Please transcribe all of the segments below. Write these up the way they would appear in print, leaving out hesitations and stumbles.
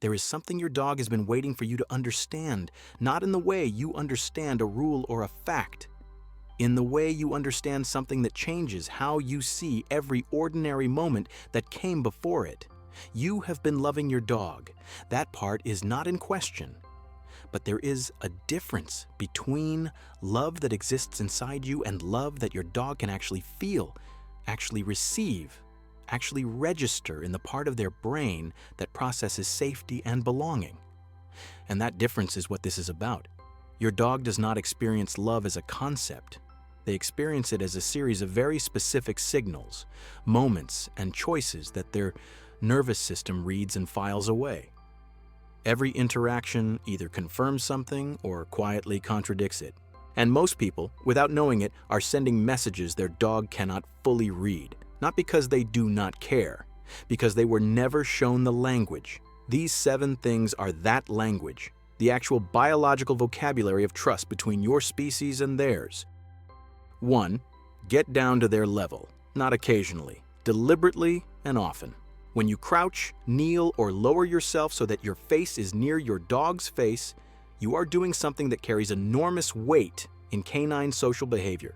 There is something your dog has been waiting for you to understand, not in the way you understand a rule or a fact. In the way you understand something that changes how you see every ordinary moment that came before it. You have been loving your dog. That part is not in question. But there is a difference between love that exists inside you and love that your dog can actually feel, actually receive, actually register in the part of their brain that processes safety and belonging. And that difference is what this is about. Your dog does not experience love as a concept. They experience it as a series of very specific signals, moments, and choices that their nervous system reads and files away. Every interaction either confirms something or quietly contradicts it. And most people, without knowing it, are sending messages their dog cannot fully read. Not because they do not care, because they were never shown the language. These 7 things are that language, the actual biological vocabulary of trust between your species and theirs. 1. Get down to their level, not occasionally, deliberately and often. When you crouch, kneel, or lower yourself so that your face is near your dog's face, you are doing something that carries enormous weight in canine social behavior.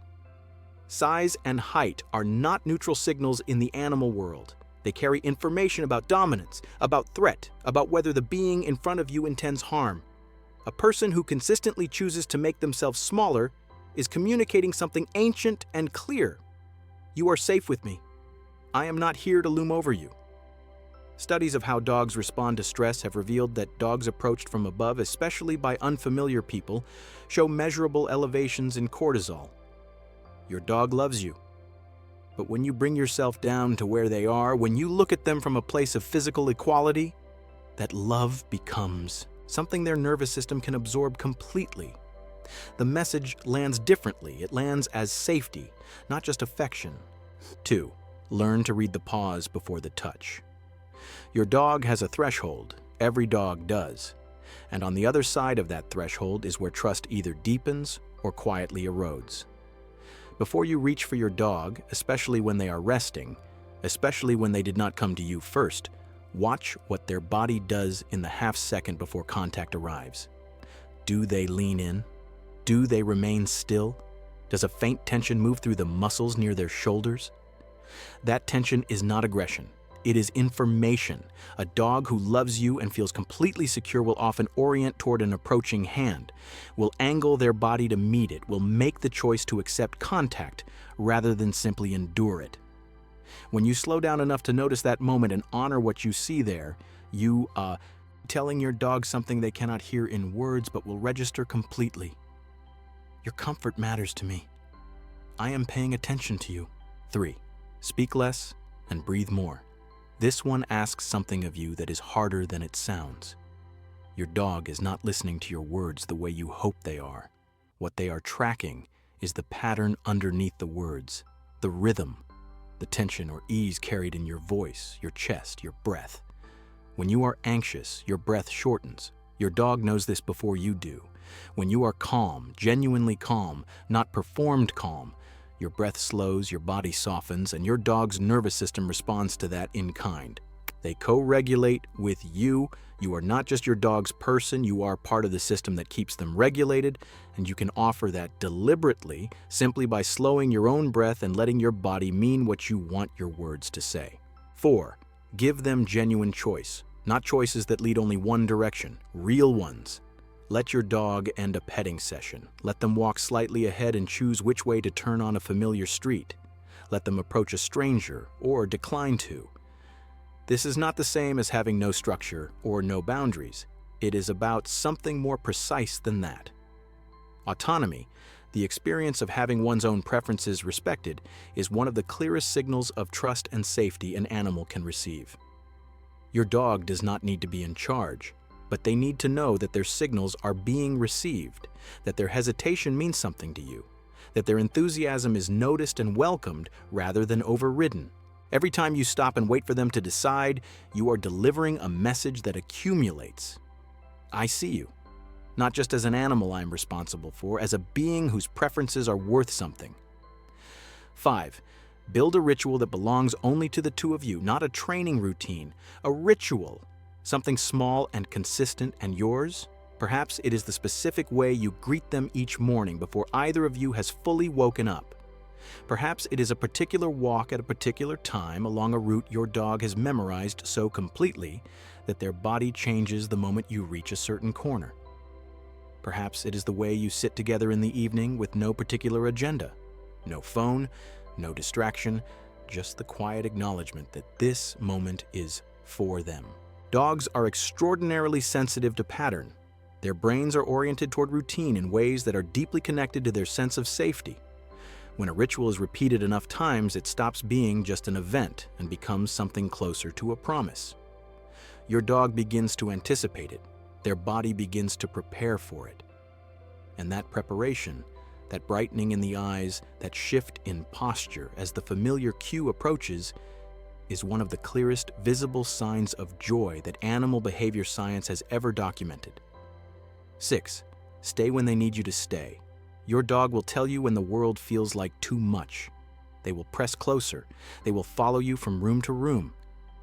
Size and height are not neutral signals in the animal world. They carry information about dominance, about threat, about whether the being in front of you intends harm. A person who consistently chooses to make themselves smaller is communicating something ancient and clear. You are safe with me. I am not here to loom over you. Studies of how dogs respond to stress have revealed that dogs approached from above, especially by unfamiliar people, show measurable elevations in cortisol. Your dog loves you. But when you bring yourself down to where they are, when you look at them from a place of physical equality, that love becomes something their nervous system can absorb completely. The message lands differently. It lands as safety, not just affection. 2. Learn to read the pause before the touch. Your dog has a threshold. Every dog does. And on the other side of that threshold is where trust either deepens or quietly erodes. Before you reach for your dog, especially when they are resting, especially when they did not come to you first, watch what their body does in the half second before contact arrives. Do they lean in? Do they remain still? Does a faint tension move through the muscles near their shoulders? That tension is not aggression. It is information. A dog who loves you and feels completely secure will often orient toward an approaching hand, will angle their body to meet it, will make the choice to accept contact rather than simply endure it. When you slow down enough to notice that moment and honor what you see there, you are telling your dog something they cannot hear in words but will register completely. Your comfort matters to me. I am paying attention to you. 3. Speak less and breathe more. This one asks something of you that is harder than it sounds. Your dog is not listening to your words the way you hope they are. What they are tracking is the pattern underneath the words, the rhythm, the tension or ease carried in your voice, your chest, your breath. When you are anxious, your breath shortens. Your dog knows this before you do. When you are calm, genuinely calm, not performed calm, your breath slows, your body softens, and your dog's nervous system responds to that in kind. They co-regulate with you. You are not just your dog's person, you are part of the system that keeps them regulated, and you can offer that deliberately simply by slowing your own breath and letting your body mean what you want your words to say. 4. Give them genuine choice, not choices that lead only one direction, real ones. Let your dog end a petting session. Let them walk slightly ahead and choose which way to turn on a familiar street. Let them approach a stranger or decline to. This is not the same as having no structure or no boundaries. It is about something more precise than that. Autonomy, the experience of having one's own preferences respected, is one of the clearest signals of trust and safety an animal can receive. Your dog does not need to be in charge, but they need to know that their signals are being received, that their hesitation means something to you, that their enthusiasm is noticed and welcomed rather than overridden. Every time you stop and wait for them to decide, you are delivering a message that accumulates. I see you, not just as an animal I am responsible for, as a being whose preferences are worth something. 5. Build a ritual that belongs only to the two of you, not a training routine, a ritual. Something small and consistent, and yours? Perhaps it is the specific way you greet them each morning before either of you has fully woken up. Perhaps it is a particular walk at a particular time along a route your dog has memorized so completely that their body changes the moment you reach a certain corner. Perhaps it is the way you sit together in the evening with no particular agenda. No phone, no distraction, just the quiet acknowledgement that this moment is for them. Dogs are extraordinarily sensitive to pattern. Their brains are oriented toward routine in ways that are deeply connected to their sense of safety. When a ritual is repeated enough times, it stops being just an event and becomes something closer to a promise. Your dog begins to anticipate it. Their body begins to prepare for it. And that preparation, that brightening in the eyes, that shift in posture as the familiar cue approaches, is one of the clearest visible signs of joy that animal behavior science has ever documented. 6. Stay when they need you to stay. Your dog will tell you when the world feels like too much. They will press closer. They will follow you from room to room.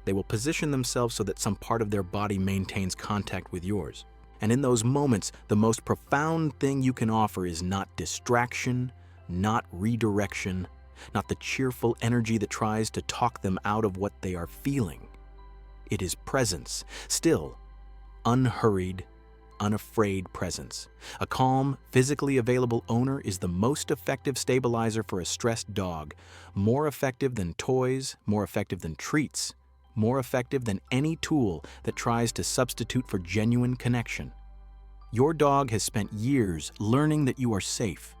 They will position themselves so that some part of their body maintains contact with yours. And in those moments, the most profound thing you can offer is not distraction, not redirection, not the cheerful energy that tries to talk them out of what they are feeling. It is presence, still, unhurried, unafraid presence. A calm, physically available owner is the most effective stabilizer for a stressed dog, more effective than toys, more effective than treats, more effective than any tool that tries to substitute for genuine connection. Your dog has spent years learning that you are safe.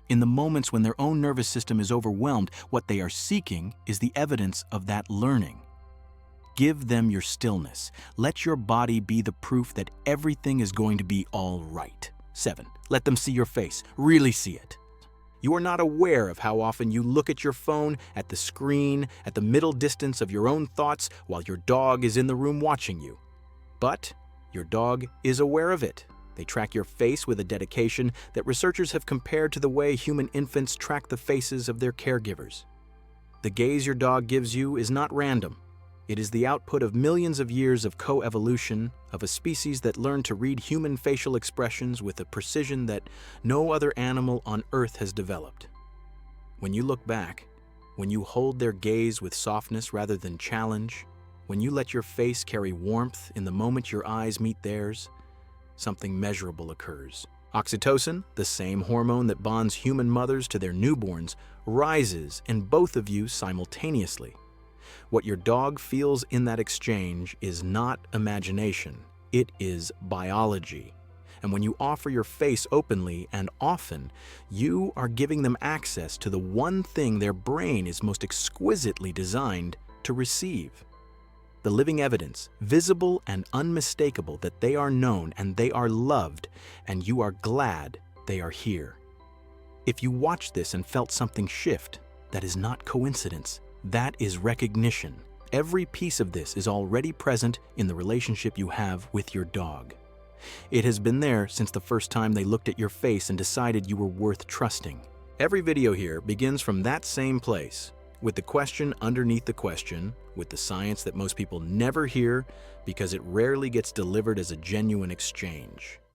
In the moments when their own nervous system is overwhelmed, what they are seeking is the evidence of that learning. Give them your stillness. Let your body be the proof that everything is going to be all right. 7. Let them see your face. Really see it. You are not aware of how often you look at your phone, at the screen, at the middle distance of your own thoughts while your dog is in the room watching you. But your dog is aware of it. They track your face with a dedication that researchers have compared to the way human infants track the faces of their caregivers. The gaze your dog gives you is not random. It is the output of millions of years of co-evolution of a species that learned to read human facial expressions with a precision that no other animal on Earth has developed. When you look back, when you hold their gaze with softness rather than challenge, when you let your face carry warmth in the moment your eyes meet theirs, something measurable occurs. Oxytocin, the same hormone that bonds human mothers to their newborns, rises in both of you simultaneously. What your dog feels in that exchange is not imagination, it is biology. And when you offer your face openly and often, you are giving them access to the one thing their brain is most exquisitely designed to receive. The living evidence, visible and unmistakable, that they are known and they are loved, and you are glad they are here. If you watched this and felt something shift, that is not coincidence. That is recognition. Every piece of this is already present in the relationship you have with your dog. It has been there since the first time they looked at your face and decided you were worth trusting. Every video here begins from that same place, with the question underneath the question, with the science that most people never hear because it rarely gets delivered as a genuine exchange.